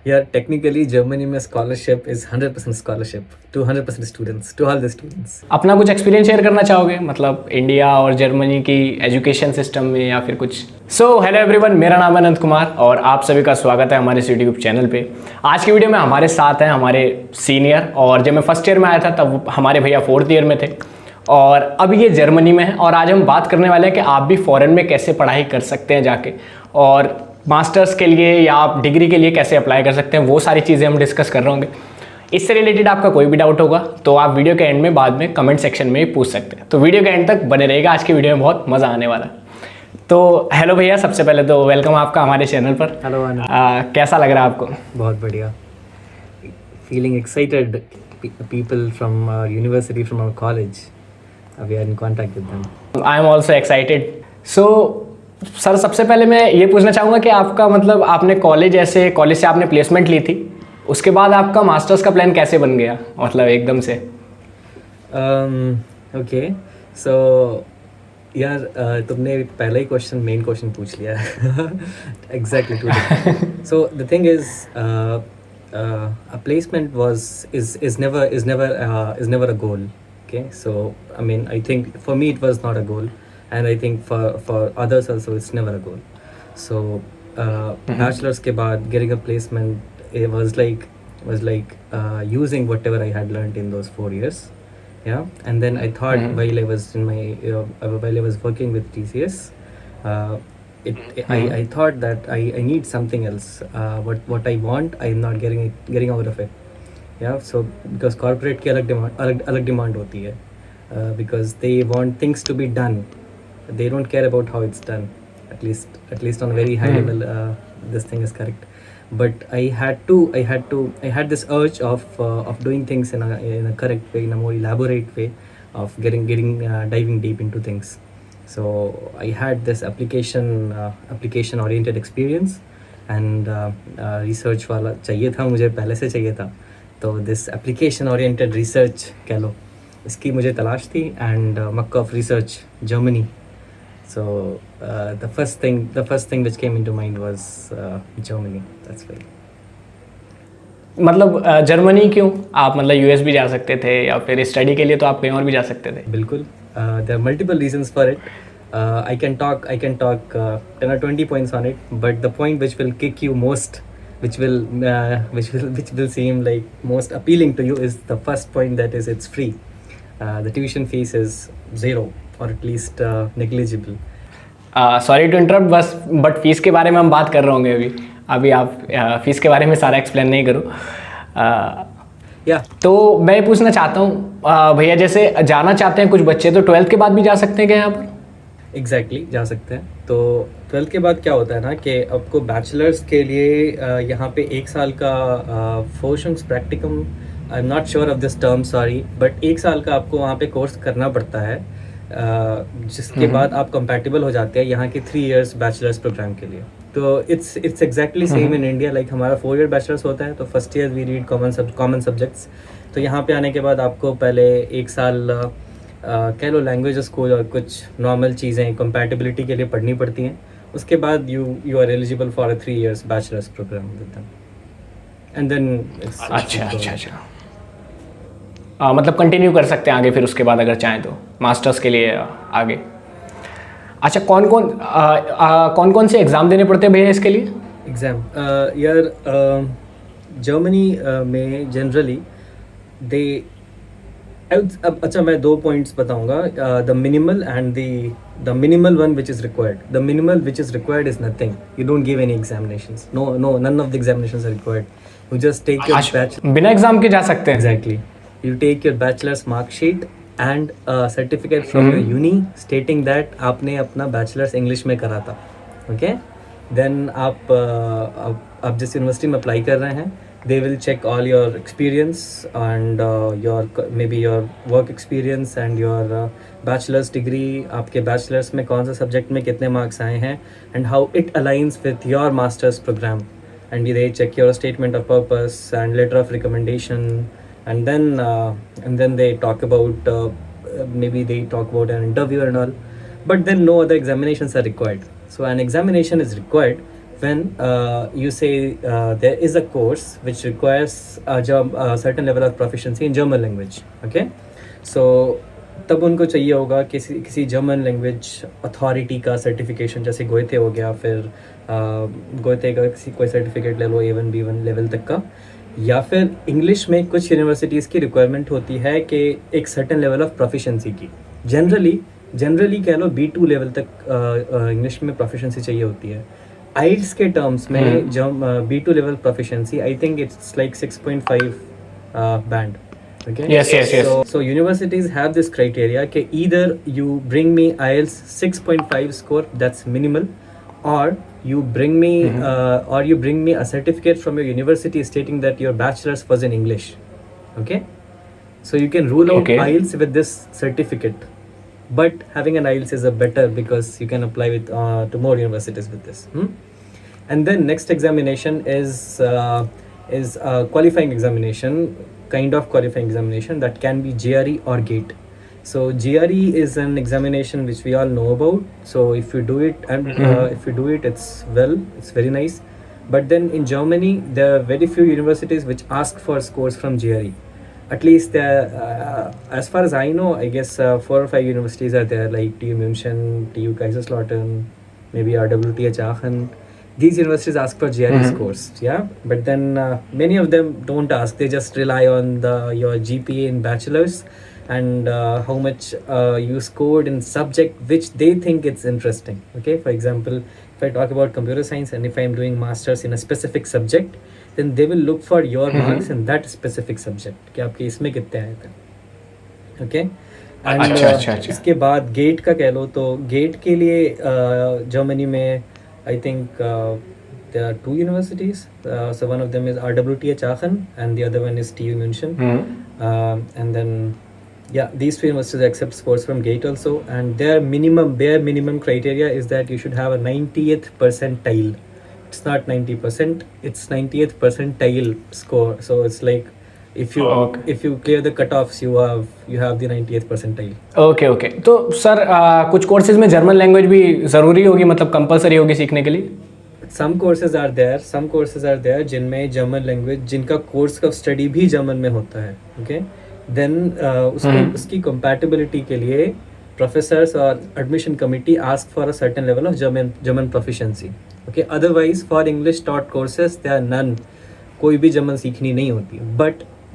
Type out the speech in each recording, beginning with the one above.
Yeah, technically Germany में scholarship is 100% scholarship to 100% students, to all the students. अपना कुछ experience share करना चाहोगे, मतलब इंडिया और जर्मनी की एजुकेशन सिस्टम में या फिर कुछ? सो हेलो एवरीवन, मेरा नाम है अनंत कुमार और आप सभी का स्वागत है हमारे यूट्यूब चैनल पे। आज की वीडियो में हमारे साथ हैं हमारे सीनियर, और जब मैं फर्स्ट ईयर में आया था तब हमारे भैया फोर्थ ईयर में थे और अब ये जर्मनी में है। और आज हम बात करने वाले हैं कि आप भी फॉरेन में कैसे पढ़ाई कर सकते हैं जाके, और मास्टर्स के लिए या आप डिग्री के लिए कैसे अप्लाई कर सकते हैं, वो सारी चीज़ें हम डिस्कस कर रहे होंगे। इससे रिलेटेड आपका कोई भी डाउट होगा तो आप वीडियो के एंड में बाद में कमेंट सेक्शन में पूछ सकते हैं। तो वीडियो के एंड तक बने रहेगा, आज की वीडियो में बहुत मज़ा आने वाला है। तो हेलो भैया, सबसे पहले तो वेलकम आपका हमारे चैनल पर। हेलो कैसा लग रहा है आपको? बहुत बढ़िया, feeling excited. People from our university, from our college, we are in contact with them. I am also excited. So sir, सबसे पहले मैं ये पूछना चाहूँगा कि आपका मतलब आपने कॉलेज से आपने प्लेसमेंट ली थी, उसके बाद आपका मास्टर्स का प्लान कैसे बन गया, मतलब एकदम से? ओके, सो यार तुमने पहला ही मेन क्वेश्चन पूछ लिया है। Exactly two. So the thing is a placement is never a goal. Okay, so I mean, I think for me it was not a goal, and I think for others also it's never a goal. So bachelor's के बाद getting a placement, it was like using whatever I had learned in those 4 years. Yeah, and then I thought while I was while I was working with TCS, I thought that I need something else. What I want, I'm not getting out of it. Yeah, so because corporate की अलग demand होती है, because they want things to be done. They don't care about how it's done. At least on a very high level, this thing is correct. But I had this urge of doing things in a correct way, in a more elaborate way, of diving deep into things. So I had this application oriented experience, and research वाला चाहिए था मुझे, पहले से चाहिए था। तो this application oriented research कह लो, इसकी मुझे तलाश थी, and Mecca of Research, Germany. So the first thing which came into mind was Germany. That's why. मतलब जर्मनी क्यों? आप मतलब यूएस भी जा सकते थे, या फिर स्टडी के लिए तो आप कहीं और भी जा सकते थे। बिल्कुल, there are multiple reasons for it. I can talk 10 or 20 points on it, but the point which will kick you most, which will seem like most appealing to you, is the first point, that is, it's free. The tuition fees is zero, or at least negligible. Sorry to interrupt, but fees के बारे में हम बात कर रहे होंगे अभी आप फीस के बारे में सारा एक्सप्लेन नहीं करूँ। तो मैं पूछना चाहता हूँ भैया, जैसे जाना चाहते हैं कुछ बच्चे तो 12th के बाद भी जा सकते हैं क्या यहाँ पर? एग्जैक्टली जा सकते हैं। तो 12th के बाद क्या होता है ना, कि आपको बैचलर्स के लिए यहाँ पे 1 साल का फोर्शंस प्रैक्टिकम, I am not sure of this term, sorry, but 1 साल का आपको वहाँ पे कोर्स करना पड़ता है, जिसके बाद आप कंपैटिबल हो जाते हैं यहाँ के 3 years बैचलर्स प्रोग्राम के लिए। तो it's exactly same in India. Like हमारा 4 year बैचलर्स होता है, तो first year we read common subjects. तो यहाँ पे आने के बाद आपको पहले 1 साल कह लो लैंग्वेज स्कूल और कुछ नॉर्मल चीज़ें कंपैटिबिलिटी के लिए पढ़नी पड़ती हैं। उसके बाद you are eligible for a 3 years bachelors program with them, and then अच्छा। मतलब कंटिन्यू कर सकते हैं आगे फिर उसके बाद अगर चाहें तो मास्टर्स के लिए आगे। अच्छा, कौन कौन से एग्ज़ाम देने पड़ते हैं भैया इसके लिए? एग्ज़ाम यार जर्मनी में जनरली दे, अच्छा मैं 2 points बताऊंगा, the minimal and the minimal one which is required. The minimal which is required is nothing, you don't give any examinations, none of the examinations are required. You just take your bachelor, बिना exam के जा सकते हैं? Exactly. You take your bachelor's mark sheet and a certificate from your uni stating that आपने अपना bachelor's English में करा था, okay? Then आप जिस यूनिवर्सिटी में अप्लाई कर रहे हैं, they will check all your experience and maybe your work experience and your bachelor's degree, आपके bachelor's में कौन सा subject में कितने marks आए हैं, and how it aligns with your master's program. And they check your statement of purpose and letter of recommendation, and then they talk about maybe they talk about an interview and all, but then no other examinations are required. So an examination is required when you say there is a course which requires a certain level of proficiency in German language, okay? So तब उनको चाहिए होगा किसी German language authority का certification, जैसे Goethe हो गया, फिर गोएथे का कोई सर्टिफिकेट ले लो A1 B1 लेवल तक का, या फिर इंग्लिश में कुछ यूनिवर्सिटीज़ की रिक्वायरमेंट होती है कि एक सर्टेन लेवल ऑफ प्रोफिशेंसी की, जनरली कह लो B2 लेवल तक इंग्लिश में प्रोफिशेंसी चाहिए होती है. आइल्स के टर्म्स में जब B2 level proficiency, I think it's like 6.5 band. Okay. Yes. So universities have this criteria कि either you bring me IELTS 6.5 score, that's minimal, or you bring me a certificate from your university stating that your bachelor's was in English. Okay. So you can rule out IELTS with this certificate, but having an IELTS is a better, because you can apply with to more universities with this. And then next examination is a qualifying examination, kind of qualifying examination that can be GRE or GATE. So GRE is an examination which we all know about. So if you do it, and if you do it, it's very nice. But then in Germany, there are very few universities which ask for scores from GRE. At least as far as I know, I guess 4 or 5 universities are there, like TU München, TU Kaiserslautern, maybe RWTH Aachen. These universities ask for GRE scores, yeah, but then many of them don't ask. They just rely on your GPA in bachelor's and how much you scored in subject which they think it's interesting. Okay, for example, if I talk about computer science and if I'm doing masters in a specific subject, then they will look for your marks in that specific subject कि आपके इसमें कितने आए थे. Okay. अच्छा. इसके बाद gate का कह लो, तो गेट के लिए जर्मनी में I think there are 2 universities. So one of them is RWTH Aachen and the other one is TU München. And then, yeah, these 2 universities accept scores from GATE also. And their bare minimum criteria is that you should have a 90th percentile. It's not 90%, it's 90th percentile score. So it's like if you clear the cutoffs, you have the 90th percentile. Okay. तो sir कुछ courses में German language भी ज़रूरी होगी, मतलब compulsory होगी सीखने के लिए? Some courses are there जिनमें जर्मन लैंग्वेज, जिनका कोर्स का स्टडी भी जर्मन में होता है. ओके. देन उसकी कंपैटिबिलिटी के लिए प्रोफेसर्स और admission committee ask for a certain level of German proficiency. Okay. Otherwise for English taught courses there are none. कोई भी जर्मन सीखनी नहीं होती.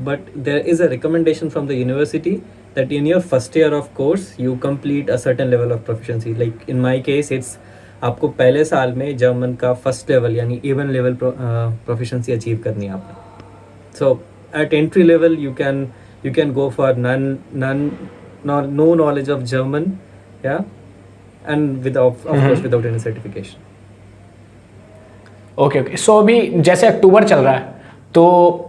But there is a recommendation from the university that in your first year of course you complete a certain level of proficiency. Like in my case, it's आपको पहले साल में German का फर्स्ट लेवल यानी A1 level proficiency achieve करनी है आपने. So at entry level you can go for no knowledge of German, yeah, and of course without any certification. Okay. So अभी जैसे अक्टूबर चल रहा है, तो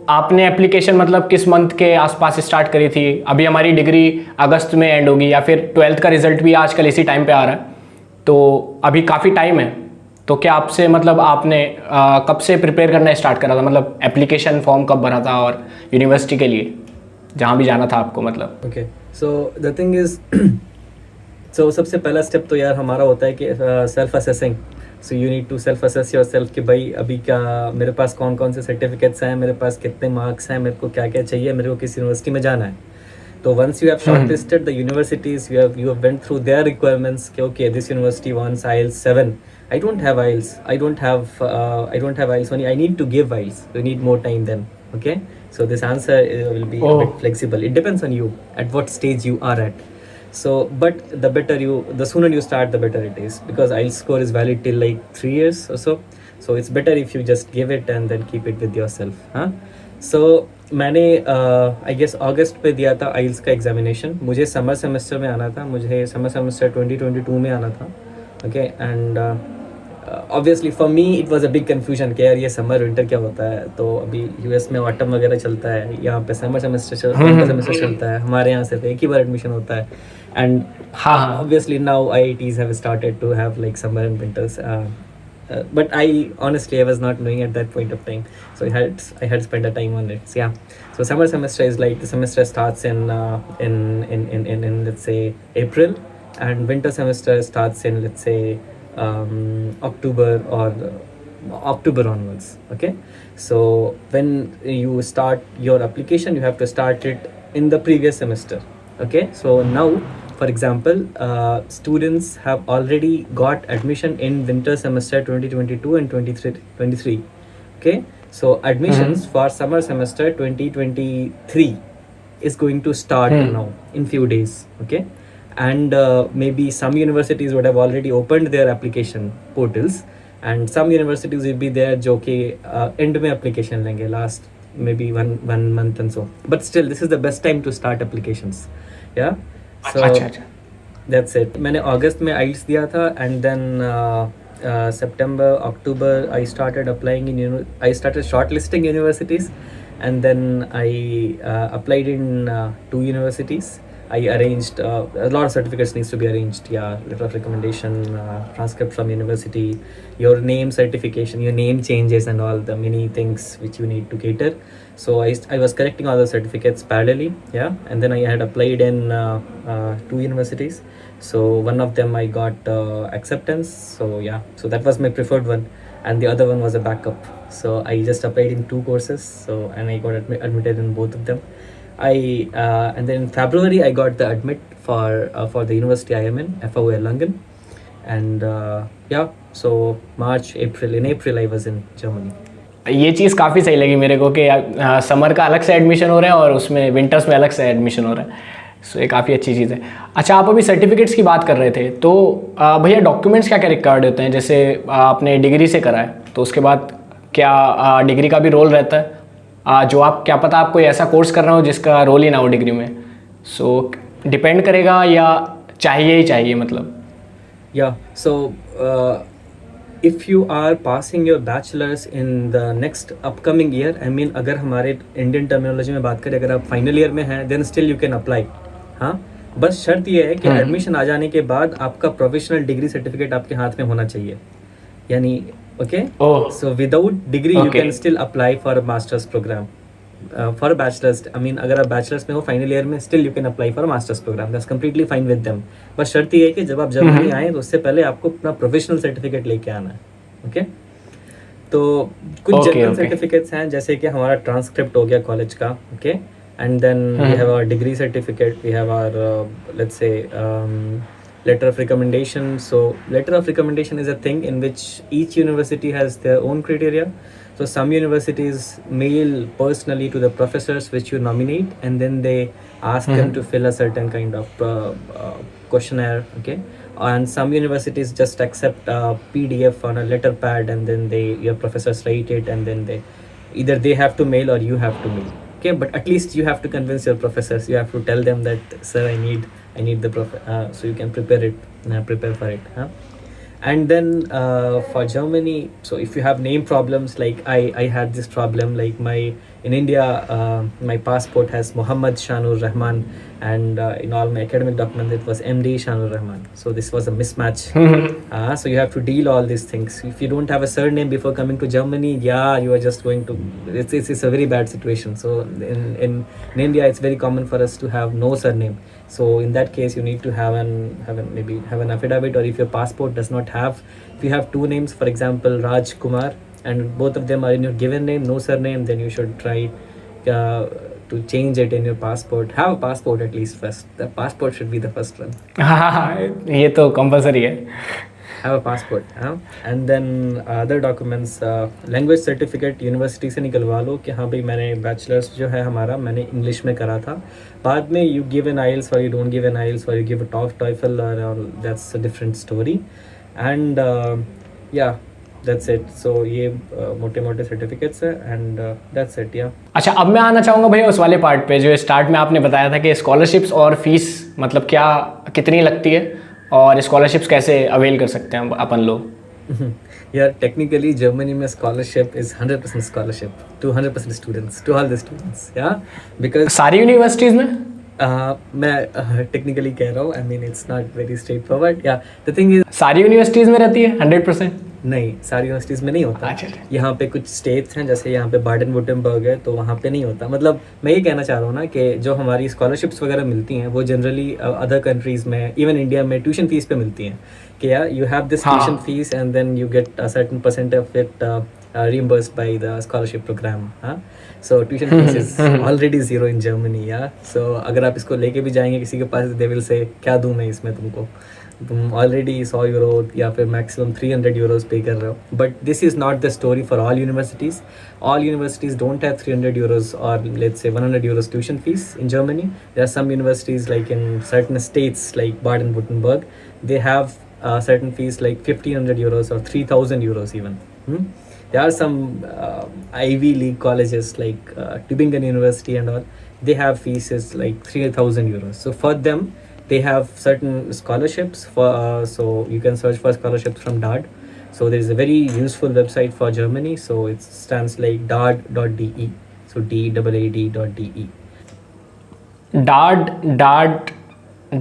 आपने एप्लीकेशन मतलब किस मंथ के आसपास स्टार्ट करी थी? अभी हमारी डिग्री अगस्त में एंड होगी, या फिर 12th का रिजल्ट भी आजकल इसी टाइम पे आ रहा है, तो अभी काफ़ी टाइम है. तो क्या आपसे मतलब आपने कब से प्रिपेयर करना स्टार्ट करा था, मतलब एप्लीकेशन फॉर्म कब भरा था और यूनिवर्सिटी के लिए जहाँ भी जाना था आपको मतलब? Okay. So the thing is, so सबसे पहला स्टेप तो यार हमारा होता है कि self assessing. So you need to self assess yourself कि भाई अभी क्या मेरे पास कौन कौन से सर्टिफिकेट्स हैं, मेरे पास कितने मार्क्स हैं, मेरे को क्या क्या चाहिए, मेरे को किस यूनिवर्सिटी में जाना है. तो once you have shortlisted the universities, you have went through their requirements कि okay this university wants IELTS 7. I don't have IELTS. I don't have IELTS only. I need to give IELTS. You need more time then. Okay. So this answer will be a bit flexible. It depends on you at what stage you are at. So, but the sooner you start, the better it is, because IELTS score is valid till like 3 years or so. So it's better if you just give it and then keep it with yourself. Huh? So मैंने I guess अगस्त पे दिया था IELTS का examination. मुझे summer semester में आना था, मुझे समर सेमेस्टर 2022 में आना था. Okay. And obviously for me it was a big confusion कि यार ये समर विंटर क्या होता है. तो अभी यूएस में ऑटम वगैरह चलता है, यहाँ पे समर सेमेस्टर चलता है. हमारे यहाँ सिर्फ एक ही बार एडमिशन होता है. And obviously now IITs have started to have like summer and winters. But I honestly I was not knowing at that point of time, so I had spent the time on it. So yeah, so summer semester is like the semester starts in let's say April, and winter semester starts in let's say October or October onwards. Okay, so when you start your application, you have to start it in the previous semester. Okay, so now, for example, students have already got admission in winter semester 2022 and 23. Okay, so admissions for summer semester 2023 is going to start now in few days. Okay, and maybe some universities would have already opened their application portals, and some universities will be there जो कि end में application लेंगे last maybe one month and so, but still this is the best time to start applications. Yeah, so अच्छा अच्छा that's it. मैंने अगस्त में IELTS दिया था, and then September, October I started applying in I started shortlisting universities, and then I applied in 2 universities. I arranged a lot of certificates needs to be arranged. Yeah, letter of recommendation, transcript from university, your name certification, your name changes, and all the many things which you need to cater. So I was correcting all the certificates parallelly. Yeah, and then I had applied in 2 universities. So one of them I got acceptance. So yeah, so that was my preferred one, and the other one was a backup. So I just applied in 2 courses. So and I got admitted in both of them. And then in February I got the admit for the university I am in, FOA Langen, and yeah, so in April I was in Germany. ये चीज़ काफ़ी सही लगी मेरे को कि summer का अलग से एडमिशन हो रहा है और उसमें विंटर्स में अलग से एडमिशन हो रहा है. सो ये काफ़ी अच्छी चीज़ है. अच्छा, आप अभी सर्टिफिकेट्स की बात कर रहे थे, तो भैया डॉक्यूमेंट्स क्या क्या रिक्वायर्ड होते हैं? जैसे आपने डिग्री से करा है तो उसके बाद क्या डिग्री का भी रोल रहता है? जो आप क्या पता आप कोई ऐसा कोर्स कर रहे हो जिसका रोल ही ना हो डिग्री में, सो डिपेंड करेगा या चाहिए ही चाहिए मतलब? Yeah, so if you are passing your bachelor's in the next upcoming year, I mean अगर हमारे इंडियन टर्मिनोलॉजी में बात करें, अगर आप फाइनल ईयर में हैं then still you can apply. हाँ, बस शर्त ये है कि एडमिशन आ जाने के बाद आपका प्रोफेशनल डिग्री सर्टिफिकेट आपके हाथ में होना चाहिए. यानी okay, so without degree you can still apply for a master's program. For a bachelor's, I mean अगर आप बैचलर्स में हो फाइनल ईयर में, still you can apply for a master's program. That's completely fine with them. बस शर्त ये है कि जब आप जर्मनी आए तो उससे पहले आपको अपना प्रोफेशनल सर्टिफिकेट लेके आना है. ओके, तो कुछ जनरल सर्टिफिकेट्स हैं, जैसे कि हमारा ट्रांसक्रिप्ट हो गया कॉलेज का. Okay, and then we have our degree certificate, we have our let's say letter of recommendation. So letter of recommendation is a thing in which each university has their own criteria. So some universities mail personally to the professors which you nominate, and then they ask them to fill a certain kind of questionnaire. Okay, and some universities just accept a PDF on a letter pad, and then your professors write it, and then either they have to mail or you have to mail. Okay, but at least you have to convince your professors. You have to tell them that, sir, I need the so you can prepare for it. Huh? And then for Germany, so if you have name problems, like I had this problem, like in India my passport has Muhammad Shanur Rahman, and in all my academic documents it was MD Shanur Rahman. So this was a mismatch. So you have to deal all these things. If you don't have a surname before coming to Germany, yeah, you are just going to, it's a very bad situation. So in India it's very common for us to have no surname. So in that case you need to have an affidavit, or if your passport does not have, if you have 2 names, for example Raj Kumar, and both of them are in your given name, no surname, then you should try to change it in your passport. Have a passport at least first. The passport should be the first one. ये तो compulsory है. Have a passport. And then other documents, language certificate university से निकलवा लो कि हाँ भाई मैंने bachelors जो है हमारा मैंने इंग्लिश में करा था. बाद में you give an IELTS or you don't give an IELTS, or you give a TOEFL, or that's a different story. And yeah, that's it. So ये मोटे मोटे सर्टिफिकेट्स है, and that's it. Yeah. अच्छा, अब मैं आना चाहूँगा भैया उस वाले पार्ट पे जो स्टार्ट में आपने बताया था कि स्कॉलरशिप्स और फीस मतलब क्या कितनी लगती है, और स्कॉलरशिप्स कैसे अवेल कर सकते हैं अपन लोग? Yeah, technically Germany में scholarship is 100% scholarship to 100% students, to all the students. Yeah, because सारी यूनिवर्सिटीज़ में मैं टेक्निकली कह रहा हूँ, I mean it's not very straightforward. Yeah, the thing is सारी यूनिवर्सिटीज़ में रहती है 100%? नहीं, सारी यूनिवर्सिटीज़ में नहीं होता। अच्छा। यहाँ पे कुछ स्टेट्स हैं, जैसे यहाँ पे बार्डन वुटेनबर्ग है, तो वहाँ पे नहीं होता। मतलब मैं ये कहना चाह रहा हूँ ना कि जो हमारी स्कॉलरशिप्स वगैरह मिलती हैं वो जनरली अदर कंट्रीज़ में, इवन इंडिया में ट्यूशन फीस पे मिलती हैं कि यार यू हैव दिस ट्यूशन हाँ। Fees and then you get a certain percent of it reimbursed by the scholarship program. हाँ, so tuition fees is already zero in Germany. Yeah, so अगर आप इसको लेके भी जाएंगे किसी के पास, they will say क्या दूँ मैं इसमें तुमको, तुम ऑलरेडी 100 यूरो या फिर मैक्सिमम 300 यूरोज पे कर रहे हो. But this is not the story for all universities. All universities don't have 300 euros or let's say 100 euros tuition fees in Germany. There are some universities like in certain states like Baden-Württemberg, they have certain fees like 1500 euros or 3000 euros even. There are some Ivy League colleges like Tübingen University and all, they have fees is like 3000 euros. So for them, they have certain scholarships for so you can search for scholarships from DAAD. So there is a very useful website for Germany, so it stands like daad.de, so daad.de.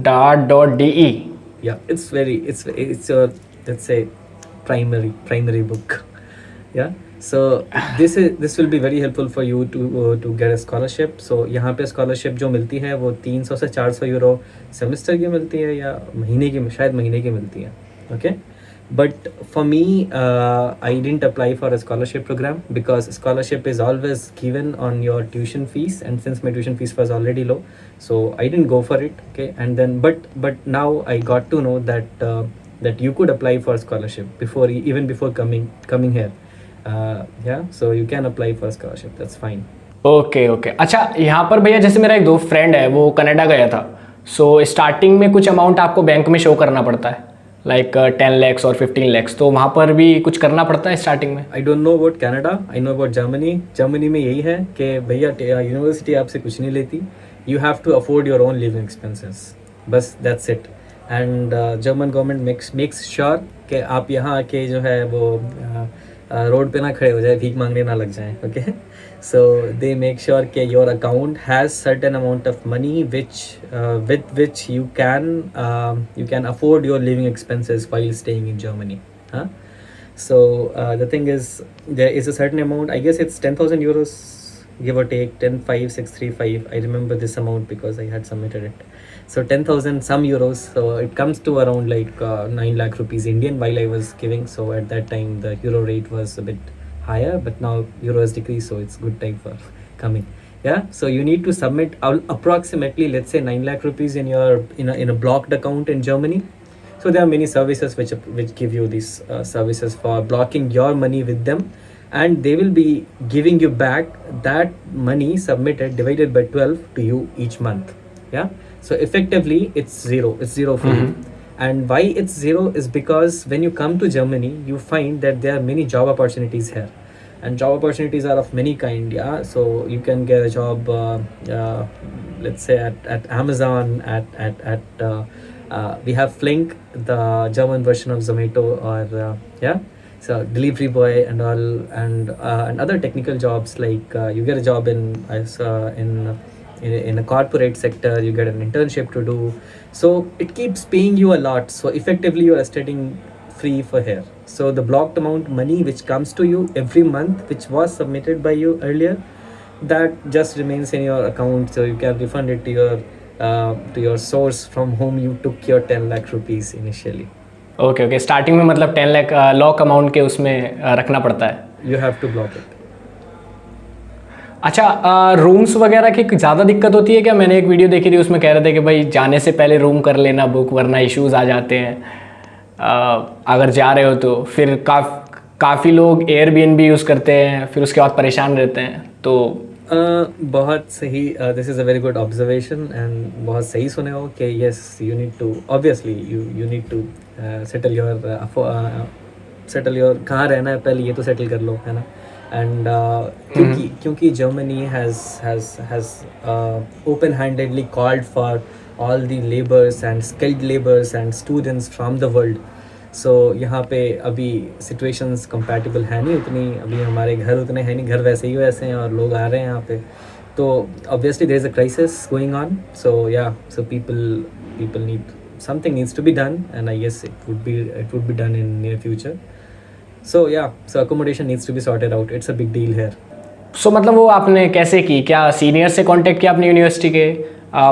dad.de. Yeah, it's your, let's say, primary book. Yeah, so this will be very helpful for you to get a scholarship. So यहाँ पे scholarship जो मिलती है वो 300 से 400 euro semester की मिलती है, या महीने की, शायद महीने की मिलती है. Okay, but for me I didn't apply for a scholarship program because scholarship is always given on your tuition fees, and since my tuition fees was already low, so I didn't go for it. Okay, and then but now I got to know that that you could apply for scholarship even before coming here. Yeah, so you can apply for scholarship, that's fine. Okay okay, अच्छा यहाँ पर भैया जैसे मेरा एक दो friend है वो कनाडा गया था, सो स्टार्टिंग में कुछ अमाउंट आपको बैंक में शो करना पड़ता है, लाइक 10 lakhs और 15 lakhs, तो वहाँ पर भी कुछ करना पड़ता है स्टार्टिंग में? I don't know about Canada, I know about Germany. Germany में यही है कि भैया यूनिवर्सिटी आपसे कुछ नहीं लेती, you have to afford your own living expenses, बस that's it. And German government makes sure कि आप यहाँ आके जो है वो रोड पे ना खड़े हो जाए, भीख मांगने ना लग जाएं. Okay, so they make sure कि your account has certain amount of money with which you can afford your living expenses while staying in Germany. Huh? So the thing is, there is a certain amount, I guess it's 10,000 euros, give or take 10,5,635. I remember this amount because I had submitted it. So 10,000 some euros, so it comes to around like 9 lakh rupees Indian while I was giving. So at that time the euro rate was a bit higher, but now euro has decreased, so it's good time for coming. Yeah, so you need to submit approximately, let's say, 9 lakh rupees in a blocked account in Germany. So there are many services which give you these services for blocking your money with them, and they will be giving you back that money submitted divided by 12 to you each month. Yeah, so effectively it's zero for you. And why it's zero is because when you come to Germany, you find that there are many job opportunities here, and job opportunities are of many kind. Yeah, so you can get a job let's say at Amazon, we have Flink, the German version of Zomato, or yeah, so delivery boy and all, and other technical jobs, like you get a job in a corporate sector, you get an internship to do, so it keeps paying you a lot. So effectively you are studying free for here. So the blocked amount money which comes to you every month, which was submitted by you earlier, that just remains in your account, so you can refund it to your source from whom you took your 10 lakh rupees initially. Okay okay, starting में मतलब 10 lakh lock amount के उसमें रखना पड़ता है. You have to block it. अच्छा, rooms वगैरह की ज़्यादा दिक्कत होती है क्या? मैंने एक वीडियो देखी थी, उसमें कह रहे थे कि भाई जाने से पहले रूम कर लेना बुक, वरना इश्यूज़ आ जाते हैं अगर जा रहे हो तो. फिर काफ़ी लोग एयरबीएनबी यूज़ करते हैं, फिर उसके बाद परेशान रहते हैं. तो बहुत सही, this is a very good observation, and बहुत सही सुने हो कि yes, you need to, obviously you need to settle your कहाँ रहना है पहले, ये तो सेटल कर लो, है ना. एंड क्योंकि Germany has open-handedly called for all the laborers and skilled laborers and students from the world. सो यहाँ पे अभी सिचुएशंस कंपैटिबल है नहीं उतनी, अभी हमारे घर उतने हैं नहीं, घर वैसे ही वैसे हैं और लोग आ रहे हैं यहाँ पे, तो obviously there is a crisis going on. So yeah, so people need, something needs to be done, and I guess it would be done in near future. So yeah, so accommodation needs to be sorted out. It's a big deal here. सो मतलब वो आपने कैसे की, क्या senior से contact किया अपनी university के,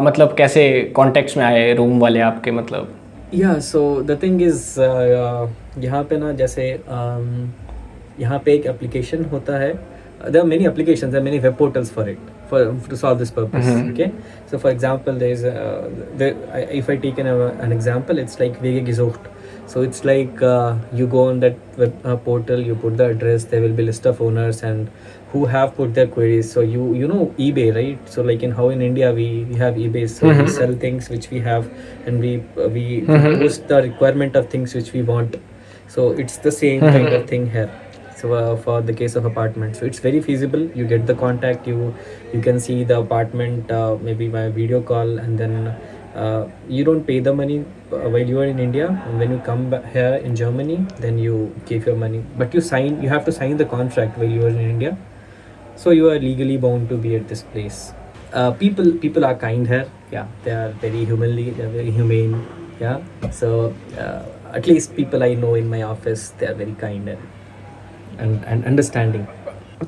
मतलब कैसे कॉन्टेक्ट्स में आए रूम वाले आपके मतलब? Yeah, so the thing is, यहाँ पे ना जैसे यहाँ पे एक एप्लीकेशन होता है. There are many applications, there are many web portals for it, to solve this purpose. Okay, so for example, if I take an example, it's like WG gesucht. So it's like you go on that web portal, you put the address, there will be list of owners and who have put their queries. So you know eBay, right? So like in India we have eBay, so we sell things which we have, and we post the requirement of things which we want. So it's the same kind of thing here. So for the case of apartment, so it's very feasible. You get the contact, you can see the apartment maybe by video call, and then you don't pay the money while you are in India. And when you come here in Germany, then you give your money, but you have to sign the contract while you are in India. So you are legally bound to be at this place. People are kind here. Yeah, they are very very humane. Yeah, so at least people I know in my office, they are very kind and understanding.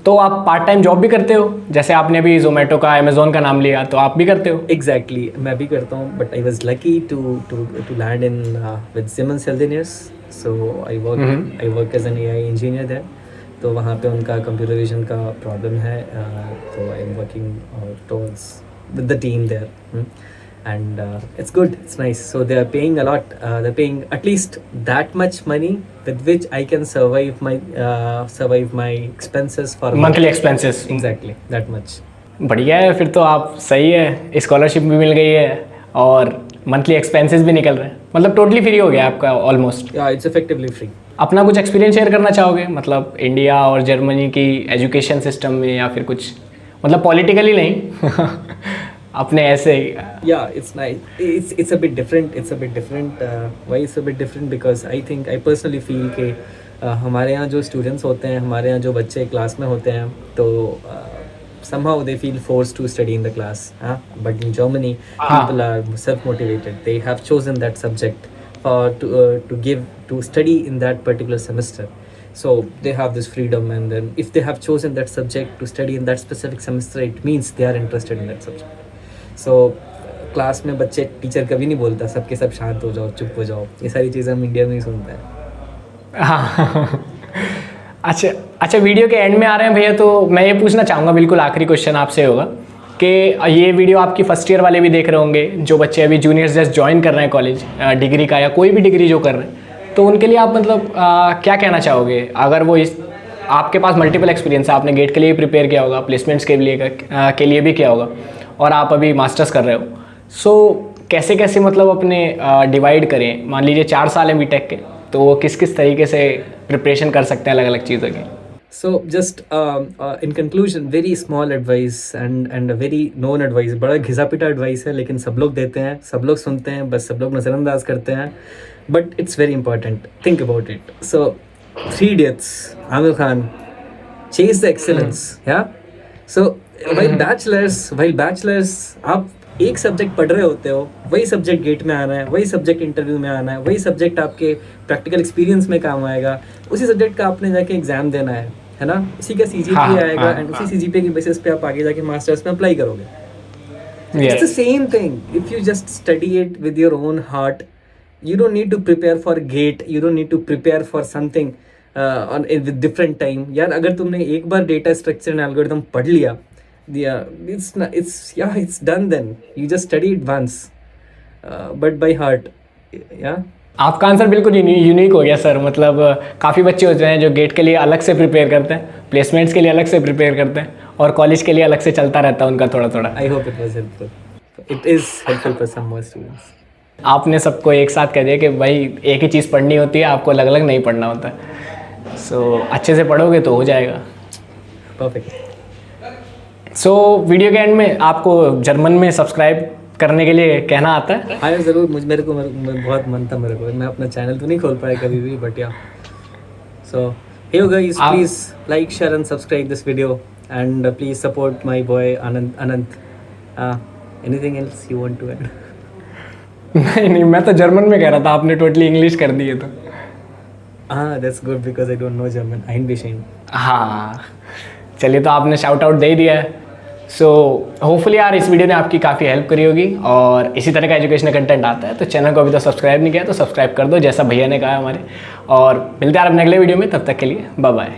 तो आप part time job भी करते हो, जैसे आपने अभी जोमेटो का, Amazon का नाम लिया, तो आप भी करते हो? Exactly, मैं भी करता हूँ, but I was lucky to land in with Siemens Healthineers. So I work as an AI engineer there. तो वहाँ पे उनका computer vision का problem है, तो I am working towards with the team there. And it's good, it's nice. So they are paying a lot. They're paying at least that much money with which I can survive my expenses for a month. Monthly expenses? Exactly, that much. बढ़िया है, फिर तो आप सही है, scholarship भी मिल गई है और मंथली एक्सपेंसेस भी निकल रहे हैं, मतलब टोटली फ्री हो गया आपका almost. Yeah, it's effectively free. अपना कुछ एक्सपीरियंस शेयर करना चाहोगे, मतलब इंडिया और जर्मनी की एजुकेशन सिस्टम में, या फिर कुछ मतलब पॉलिटिकली नहीं अपने ऐसे? Yeah, it's nice. It's a bit different. Why it's a bit different? Because I personally feel कि हमारे यहाँ जो स्टूडेंट्स होते हैं, हमारे यहाँ जो बच्चे क्लास में होते हैं, तो somehow they feel forced to study in the class. But in Germany, people are self-motivated. They have chosen that subject to study in that particular semester. So they have this freedom, and then if they have chosen that subject to study in that specific semester, it means they are interested in that subject. So class में बच्चे, teacher कभी नहीं बोलता सबके सब शांत हो जाओ, चुप हो जाओ. ये सारी चीज़ें हम इंडिया में ही सुनते हैं. हाँ अच्छा, वीडियो के एंड में आ रहे हैं भैया, तो मैं ये पूछना चाहूँगा, बिल्कुल आखिरी क्वेश्चन आपसे होगा कि ये वीडियो आपकी फर्स्ट ईयर वाले भी देख रहे होंगे, जो बच्चे अभी जूनियर्स जस्ट ज्वाइन कर रहे हैं कॉलेज, डिग्री का या कोई भी डिग्री जो कर रहे हैं, तो उनके लिए आप मतलब क्या कहना चाहोगे? अगर वो आपके पास मल्टीपल एक्सपीरियंस है, आपने गेट के लिए भी प्रिपेयर किया होगा, प्लेसमेंट्स के लिए भी किया होगा, और आप अभी मास्टर्स कर रहे हो, सो कैसे मतलब अपने डिवाइड करें? मान लीजिए 4 साल है बीटेक के, तो वो किस तरीके से प्रिपरेशन कर सकते हैं अलग अलग चीज़ों की? So just in conclusion, very small advice and a very known advice. बड़ा घिसा पिटा advice है, लेकिन सब लोग देते हैं, सब लोग सुनते हैं, बस सब लोग नज़रअंदाज करते हैं. But it's very important. Think about it. So 3 Idiots, Amir Khan, chase the excellence. Yeah. So while bachelors आप एक सब्जेक्ट पढ़ रहे होते हो, वही सब्जेक्ट गेट में आना है, वही सब्जेक्ट इंटरव्यू में आना है, वही सब्जेक्ट आपके प्रैक्टिकल एक्सपीरियंस में काम आएगा, उसी सब्जेक्ट का आपने जाके एग्जाम देना है ना? उसी का CGPA आएगा, एंड उसी CGPA की बेसिस पे आप आगे जाके मास्टर्स में अप्लाई करोगे. It's the same thing. If you just study it with your own heart, you don't need to prepare for GATE, you don't need to prepare for something with different time. यार अगर तुमने एक बार data structure and algorithm पढ़ लिया, it's done then. You just study it once, but by heart. Yeah. आपका answer बिल्कुल unique हो गया सर, मतलब काफ़ी बच्चे होते हैं जो गेट के लिए अलग से प्रिपेयर करते हैं, प्लेसमेंट्स के लिए अलग से प्रिपेयर करते हैं, और कॉलेज के लिए अलग से चलता रहता है उनका थोड़ा. I hope it was helpful. It is helpful for some more students. आपने सबको एक साथ कह दिया कि भाई एक ही चीज़ पढ़नी होती है, आपको अलग अलग नहीं पढ़ना होता है. सो अच्छे से पढ़ोगे तो हो जाएगा. Perfect. सो वीडियो के एंड में आपको जर्मन में सब्सक्राइब करने के लिए कहना आता है? हाँ ज़रूर, मेरे को बहुत मन था मेरे को. मैं अपना चैनल तो नहीं खोल पाया कभी भी, बट या सो hey guys, please like, share and subscribe this video, and please support my boy Anant. Anything else you want to add? नहीं, मैं तो जर्मन में कह रहा था, आपने टोटली इंग्लिश कर दी है तो. That's good because I don't know German. Einbischen. हाँ, चलिए तो आपने शाउट आउट दे ही दिया है। सो होपफुली यार इस वीडियो ने आपकी काफ़ी हेल्प करी होगी, और इसी तरह का एजुकेशनल कंटेंट आता है तो चैनल को अभी तो सब्सक्राइब नहीं किया तो सब्सक्राइब कर दो, जैसा भैया ने कहा हमारे। और मिलते हैं यार अपने अगले वीडियो में, तब तक के लिए बाय बाय।